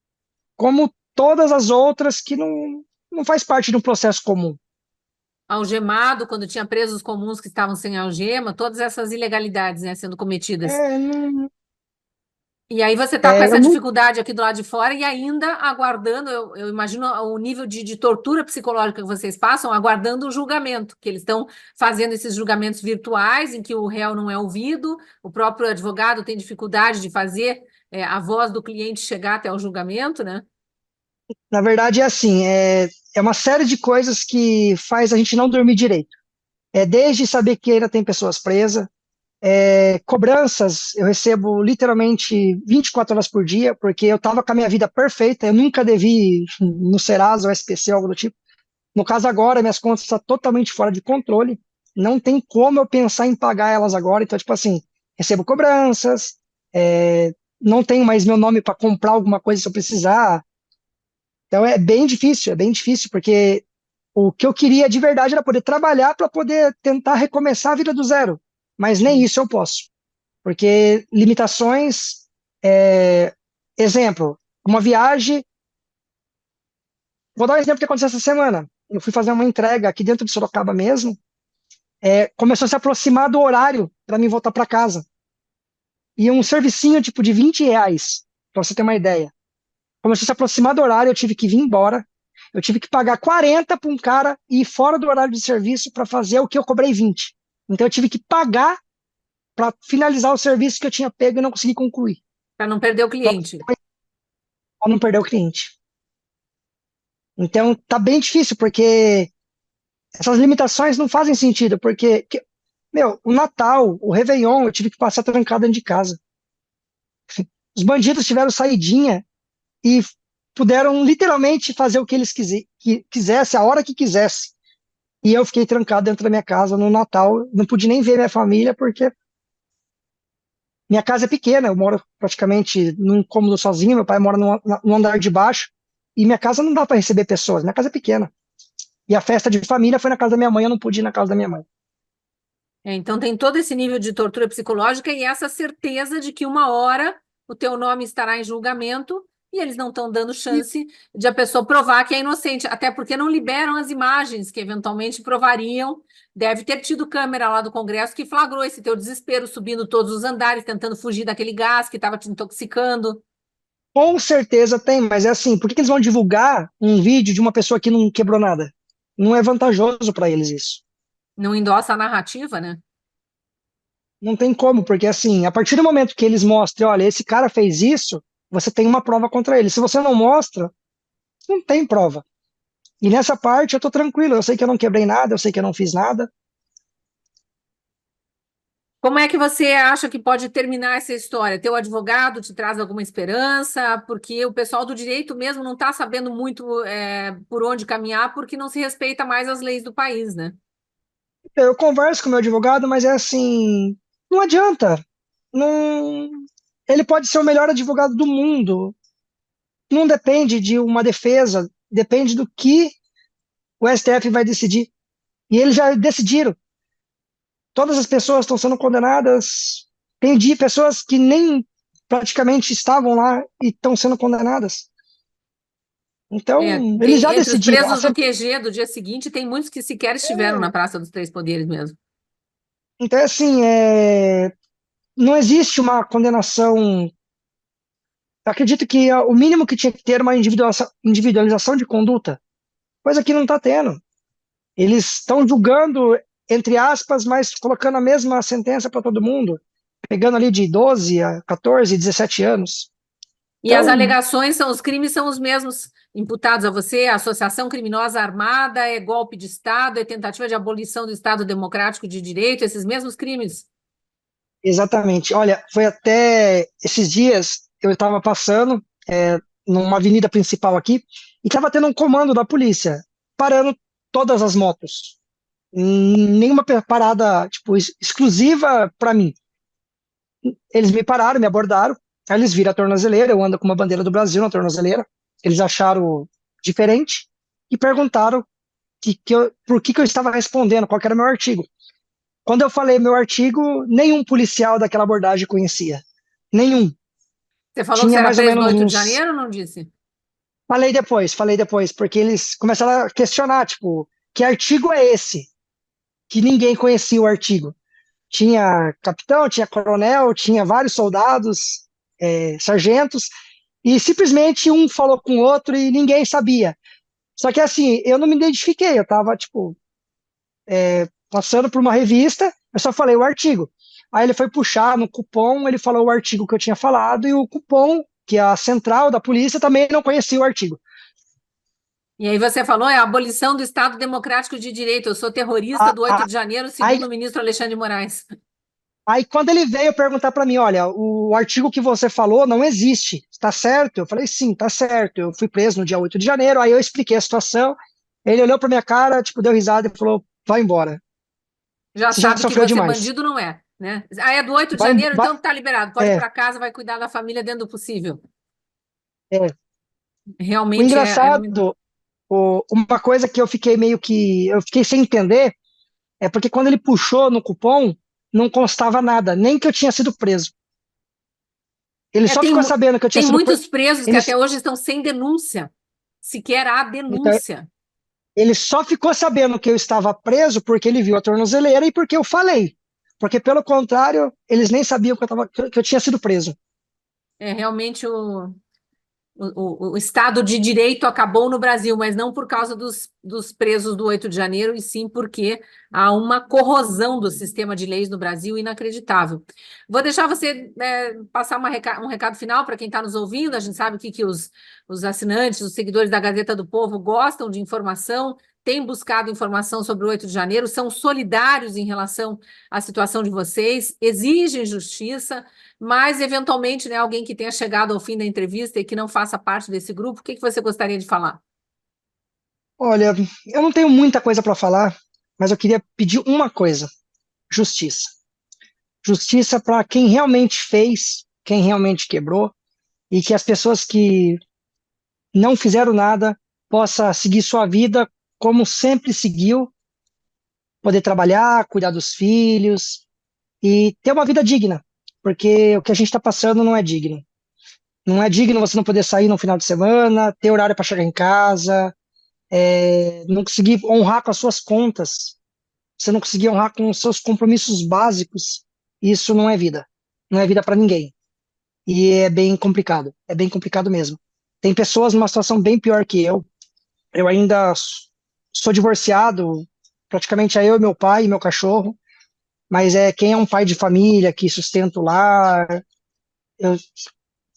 como todas as outras que não faz parte de um processo comum. Algemado, quando tinha presos comuns que estavam sem algema, todas essas ilegalidades, né, sendo cometidas. Não, E aí você está com eu essa não, dificuldade aqui do lado de fora e ainda aguardando, eu imagino o nível de tortura psicológica que vocês passam, aguardando o julgamento, que eles estão fazendo esses julgamentos virtuais, em que o réu não é ouvido, o próprio advogado tem dificuldade de fazer a voz do cliente chegar até o julgamento, né? na verdade é assim, é uma série de coisas que faz a gente não dormir direito. Desde saber que ainda tem pessoas presas, cobranças, eu recebo literalmente 24 horas por dia, porque eu estava com a minha vida perfeita, eu nunca devi no Serasa ou SPC, algo do tipo. No caso agora, minhas contas estão totalmente fora de controle, não tem como eu pensar em pagar elas agora, então, tipo assim, recebo cobranças, não tenho mais meu nome para comprar alguma coisa se eu precisar, então é bem difícil, porque o que eu queria de verdade era poder trabalhar para poder tentar recomeçar a vida do zero, mas nem isso eu posso porque limitações, exemplo, uma viagem, vou dar um exemplo que aconteceu essa semana, eu fui fazer uma entrega aqui dentro de Sorocaba mesmo, começou a se aproximar do horário para mim voltar para casa, e um servicinho tipo de R$ 20, para você ter uma ideia, começou a se aproximar do horário, eu tive que vir embora, eu tive que pagar 40 para um cara e ir fora do horário de serviço para fazer o que eu cobrei 20. Então eu tive que pagar para finalizar o serviço que eu tinha pego e não consegui concluir, Para não perder o cliente. para não perder o cliente. Então, tá bem difícil, porque essas limitações não fazem sentido, porque, meu, o Natal, o Réveillon, eu tive que passar trancado dentro de casa. Os bandidos tiveram saidinha e puderam literalmente fazer o que eles quisessem, a hora que quisesse. E eu fiquei trancado dentro da minha casa no Natal, não pude nem ver minha família, porque minha casa é pequena, eu moro praticamente num cômodo sozinho, meu pai mora no andar de baixo, e minha casa não dá para receber pessoas, minha casa é pequena. E a festa de família foi na casa da minha mãe, eu não pude ir na casa da minha mãe. Então tem todo esse nível de tortura psicológica e essa certeza de que uma hora o teu nome estará em julgamento e eles não estão dando chance de a pessoa provar que é inocente, até porque não liberam as imagens que eventualmente provariam. Deve ter tido câmera lá do Congresso que flagrou esse teu desespero subindo todos os andares, tentando fugir daquele gás que estava te intoxicando. Com certeza tem, mas é assim, por que eles vão divulgar um vídeo de uma pessoa que não quebrou nada? Não é vantajoso para eles isso. Não endossa a narrativa, né? Não tem como, porque assim, a partir do momento que eles mostrem, olha, esse cara fez isso, você tem uma prova contra ele. Se você não mostra, não tem prova. E nessa parte eu tô tranquilo, eu sei que eu não quebrei nada, eu sei que eu não fiz nada. Como é que você acha que pode terminar essa história? Teu advogado te traz alguma esperança? Porque o pessoal do direito mesmo não está sabendo muito por onde caminhar, porque não se respeita mais as leis do país, né? Eu converso com o meu advogado, mas é assim, não adianta. Não, ele pode ser o melhor advogado do mundo. Não depende de uma defesa, depende do que o STF vai decidir. E eles já decidiram. Todas as pessoas estão sendo condenadas. Tem pessoas que nem praticamente estavam lá e estão sendo condenadas. Então, eles já Entre os decidiram. presos do QG do dia seguinte, tem muitos que sequer estiveram na Praça dos Três Poderes mesmo. Então, assim, não existe uma condenação. Eu acredito que o mínimo que tinha que ter era uma individualização de conduta, coisa que não está tendo. Eles estão julgando, entre aspas, mas colocando a mesma sentença para todo mundo, pegando ali de 12 a 14, 17 anos. E as Então, alegações os crimes são os mesmos imputados a você, associação criminosa armada, é golpe de Estado, é tentativa de abolição do Estado Democrático de Direito, esses mesmos crimes. exatamente. Olha, foi até esses dias, eu estava passando numa avenida principal aqui, e estava tendo um comando da polícia, parando todas as motos. Nenhuma parada, tipo, exclusiva para mim. Eles me pararam, me abordaram, aí eles viram a tornozeleira, eu ando com uma bandeira do Brasil na tornozeleira, eles acharam diferente e perguntaram por que eu estava respondendo, qual que era o meu artigo. Quando eu falei meu artigo, nenhum policial daquela abordagem conhecia. Nenhum. Você falou que você Tinha era mais ou preso no menos 8 de uns. janeiro ou não disse? Falei depois, porque eles começaram a questionar, tipo, que artigo é esse? Que ninguém conhecia o artigo. Tinha capitão, tinha coronel, tinha vários soldados, sargentos, e simplesmente um falou com o outro e ninguém sabia. Só que assim, eu não me identifiquei, eu tava, tipo, passando por uma revista, eu só falei o artigo. Aí ele foi puxar no cupom, ele falou o artigo que eu tinha falado, e o cupom, que é a central da polícia, também não conhecia o artigo. E aí você falou, é a abolição do Estado Democrático de Direito, eu sou terrorista A- do 8 a- de janeiro, Aí, segundo o ministro Alexandre de Moraes. aí quando ele veio perguntar para mim, olha, o artigo que você falou não existe, está certo? Eu falei, sim, tá certo. Eu fui preso no dia 8 de janeiro, aí eu expliquei a situação, ele olhou para minha cara, tipo, deu risada e falou, vai embora. Já Você já sabe que sofreu você demais. bandido não é, né? Ah, é do 8 de Vai, janeiro, vai, então tá liberado. Pode ir é, para casa, vai cuidar da família dentro do possível. é. O Realmente é muito. engraçado, uma coisa que eu fiquei sem entender, é porque quando ele puxou no cupom, não constava nada, nem que eu tinha sido preso. Ele É, só ficou sabendo que eu tinha tem sido preso. muitos presos que Ele, até hoje estão sem denúncia. Sequer há então, denúncia. ele só ficou sabendo que eu estava preso porque ele viu a tornozeleira e porque eu falei. Porque, pelo contrário, eles nem sabiam que eu tinha sido preso. É realmente o Estado de Direito acabou no Brasil, mas não por causa dos presos do 8 de janeiro, e sim porque há uma corrosão do sistema de leis no Brasil inacreditável. Vou deixar você passar um recado final para quem está nos ouvindo. A gente sabe que os assinantes, os seguidores da Gazeta do Povo gostam de informação, têm buscado informação sobre o 8 de janeiro, são solidários em relação à situação de vocês, exigem justiça. Mas, eventualmente, né, alguém que tenha chegado ao fim da entrevista e que não faça parte desse grupo, o que que você gostaria de falar? Olha, eu não tenho muita coisa para falar, mas eu queria pedir uma coisa: justiça. Justiça para quem realmente fez, quem realmente quebrou, e que as pessoas que não fizeram nada possa seguir sua vida como sempre seguiu, poder trabalhar, cuidar dos filhos e ter uma vida digna, porque o que a gente está passando não é digno. Não é digno você não poder sair no final de semana, ter horário para chegar em casa, não conseguir honrar com as suas contas, você não conseguir honrar com os seus compromissos básicos. Isso não é vida. Não é vida para ninguém. E é bem complicado mesmo. Tem pessoas numa situação bem pior que eu. Eu ainda sou divorciado, praticamente é eu, meu pai e meu cachorro, mas quem é um pai de família que sustenta o lar. Eu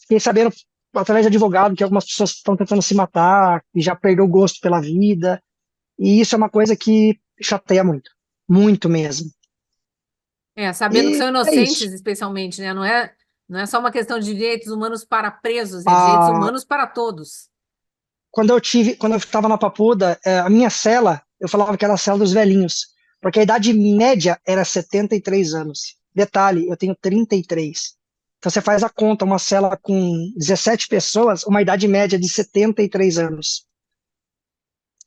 fiquei sabendo através de advogado que algumas pessoas estão tentando se matar, que já perdeu o gosto pela vida, e isso é uma coisa que chateia muito, muito mesmo. Sabendo que E são é isso. inocentes, especialmente, né? Não é só uma questão de direitos humanos para presos, é direitos Ah, humanos para todos. quando eu estava na Papuda, a minha cela, eu falava que era a cela dos velhinhos, porque a idade média era 73 anos. Detalhe, eu tenho 33. Então você faz a conta, uma cela com 17 pessoas, uma idade média de 73 anos.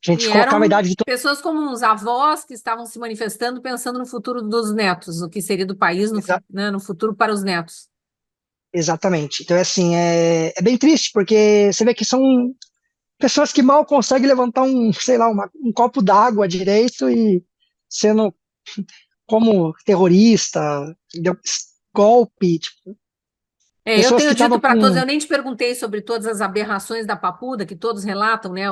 A E gente colocava a eram idade de todo. pessoas comuns, avós que estavam se manifestando pensando no futuro dos netos, no que seria do país, né, no futuro para os netos. Exatamente. Então, é assim, é bem triste, porque você vê que são pessoas que mal conseguem levantar sei lá, um copo d'água direito e sendo como terrorista, deu golpe, tipo, Eu pessoas que tenho dito estavam para todos, com. eu nem te perguntei sobre todas as aberrações da Papuda, que todos relatam, né,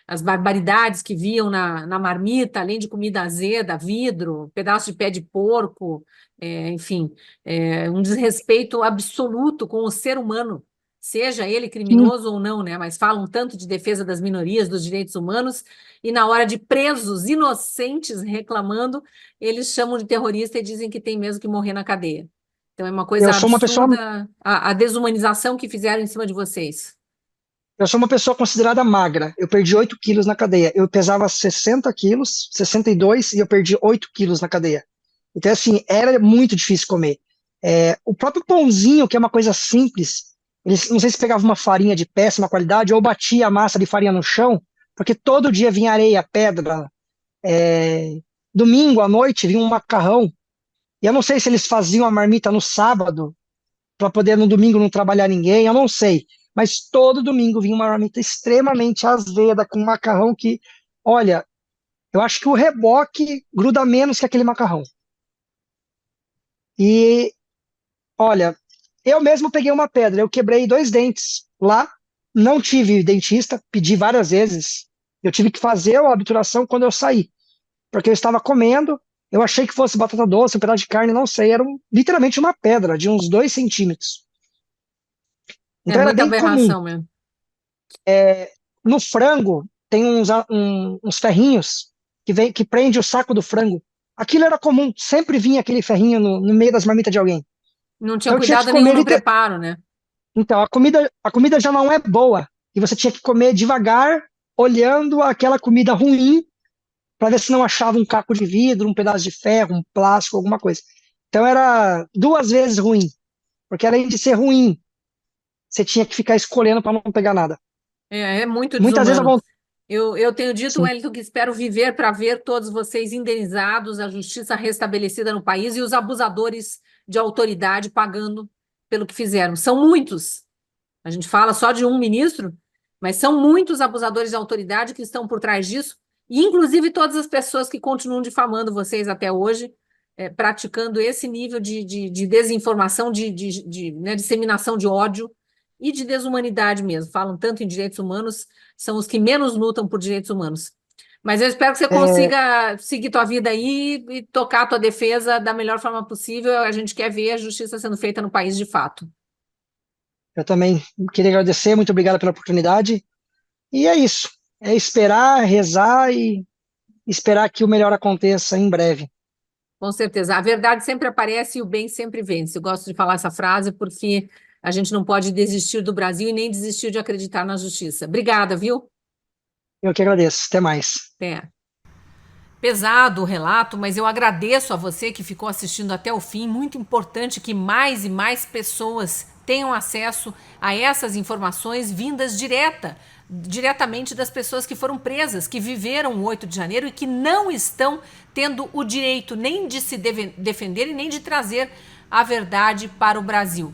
as barbaridades que viam na marmita, além de comida azeda, vidro, pedaço de pé de porco, enfim, um desrespeito absoluto com o ser humano, seja ele Sim, criminoso ou não, né, mas falam tanto de defesa das minorias, dos direitos humanos, e na hora de presos inocentes reclamando, eles chamam de terrorista e dizem que tem mesmo que morrer na cadeia. Então é uma eu coisa sou uma pessoa, absurda a desumanização que fizeram em cima de vocês. eu sou uma pessoa considerada magra. Eu perdi 8 quilos na cadeia. Eu pesava 60 quilos, 62, e eu perdi 8 quilos na cadeia. Então, assim, era muito difícil comer. O próprio pãozinho, que é uma coisa simples, eles, não sei se pegava uma farinha de péssima qualidade ou batia a massa de farinha no chão, porque todo dia vinha areia, pedra. é, Domingo à noite vinha um macarrão. E eu não sei se eles faziam a marmita no sábado, para poder no domingo não trabalhar ninguém, eu não sei. Mas todo domingo vinha uma marmita extremamente azeda, com macarrão que, olha, eu acho que o reboque gruda menos que aquele macarrão. E, olha, eu mesmo peguei uma pedra, eu quebrei 2 dentes lá, não tive dentista, pedi várias vezes. Eu tive que fazer a obturação quando eu saí, porque eu estava comendo, eu achei que fosse batata doce, um pedaço de carne, não sei, era literalmente uma pedra de uns 2 centímetros. É Então era muita bem comum. aberração mesmo. No frango tem uns ferrinhos que prende o saco do frango. Aquilo era comum, sempre vinha aquele ferrinho no meio das marmitas de alguém. Não tinha Então eu tinha que cuidado nenhum comer. no preparo, né? Então a comida já não é boa e você tinha que comer devagar, olhando aquela comida ruim para ver se não achava um caco de vidro, um pedaço de ferro, um plástico, alguma coisa. Então era 2 vezes ruim, porque além de ser ruim, você tinha que ficar escolhendo para não pegar nada. É muito Muitas vezes a desumano. vontade. Eu tenho dito, Wellington, que espero viver para ver todos vocês indenizados, a justiça restabelecida no país e os abusadores de autoridade pagando pelo que fizeram. São muitos. A gente fala só de um ministro, mas são muitos abusadores de autoridade que estão por trás disso, e inclusive todas as pessoas que continuam difamando vocês até hoje, praticando esse nível de desinformação, né, disseminação de ódio e de desumanidade mesmo. Falam tanto em direitos humanos, são os que menos lutam por direitos humanos. Mas eu espero que você É, consiga seguir tua vida aí e tocar a tua defesa da melhor forma possível. A gente quer ver a justiça sendo feita no país de fato. eu também queria agradecer, muito obrigado pela oportunidade. E é isso. É esperar, rezar e esperar que o melhor aconteça em breve. Com certeza. A verdade sempre aparece e o bem sempre vence. Eu gosto de falar essa frase porque a gente não pode desistir do Brasil e nem desistir de acreditar na justiça. Obrigada, viu? Eu que agradeço. Até mais. Até. Pesado o relato, mas eu agradeço a você que ficou assistindo até o fim. Muito importante que mais e mais pessoas tenham acesso a essas informações vindas diretamente das pessoas que foram presas, que viveram o 8 de janeiro e que não estão tendo o direito nem de se defender e nem de trazer a verdade para o Brasil.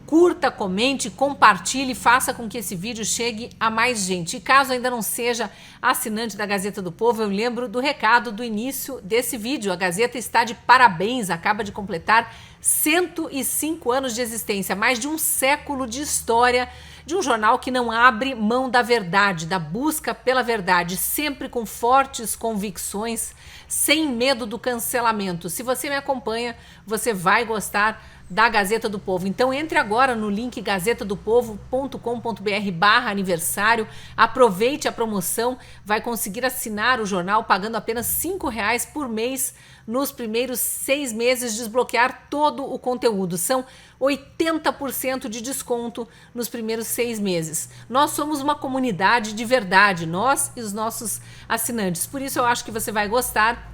Curta, comente, compartilhe, faça com que esse vídeo chegue a mais gente. E caso ainda não seja assinante da Gazeta do Povo, eu lembro do recado do início desse vídeo. A Gazeta está de parabéns, acaba de completar 105 anos de existência, mais de um século de história de um jornal que não abre mão da verdade, da busca pela verdade, sempre com fortes convicções, sem medo do cancelamento. Se você me acompanha, você vai gostar da Gazeta do Povo. Então entre agora no link gazetadopovo.com.br/aniversário, aproveite a promoção, vai conseguir assinar o jornal pagando apenas R$ 5 por mês nos primeiros 6 meses, desbloquear todo o conteúdo. São 80% de desconto nos primeiros 6 meses. Nós somos uma comunidade de verdade, nós e os nossos assinantes. Por isso eu acho que você vai gostar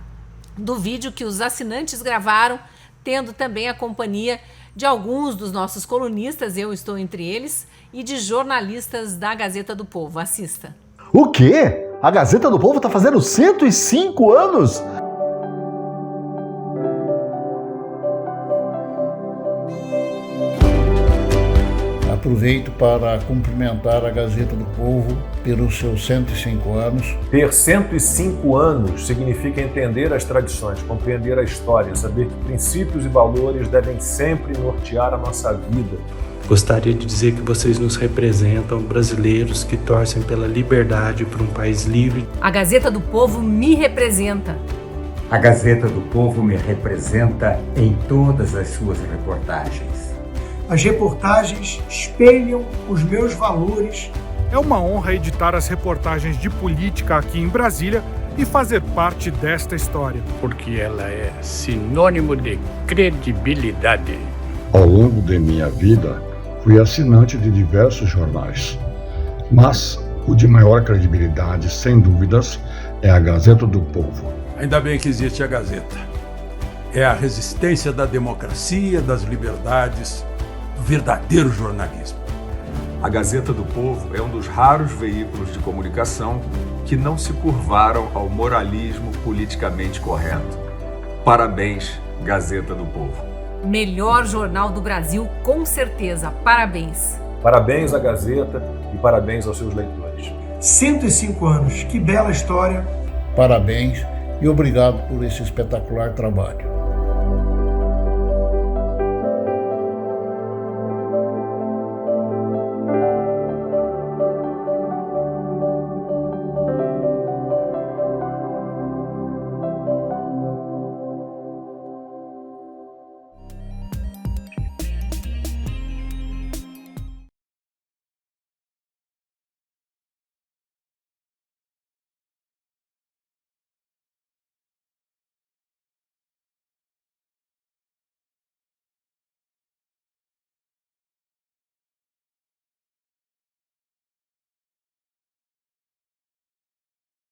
do vídeo que os assinantes gravaram tendo também a companhia de alguns dos nossos colunistas, eu estou entre eles, e de jornalistas da Gazeta do Povo. Assista. O quê? A Gazeta do Povo está fazendo 105 anos? Aproveito para cumprimentar a Gazeta do Povo pelos seus 105 anos. Ter 105 anos significa entender as tradições, compreender a história, saber que princípios e valores devem sempre nortear a nossa vida. Gostaria de dizer que vocês nos representam, brasileiros que torcem pela liberdade por um país livre. A Gazeta do Povo me representa. A Gazeta do Povo me representa em todas as suas reportagens. As reportagens espelham os meus valores. É uma honra editar as reportagens de política aqui em Brasília e fazer parte desta história. Porque ela é sinônimo de credibilidade. Ao longo de minha vida, fui assinante de diversos jornais, mas o de maior credibilidade, sem dúvidas, é a Gazeta do Povo. Ainda bem que existe a Gazeta. É a resistência da democracia, das liberdades, do verdadeiro jornalismo. A Gazeta do Povo é um dos raros veículos de comunicação que não se curvaram ao moralismo politicamente correto. Parabéns, Gazeta do Povo. Melhor jornal do Brasil, com certeza. Parabéns. Parabéns à Gazeta e parabéns aos seus leitores. 105 anos, que bela história. Parabéns e obrigado por esse espetacular trabalho.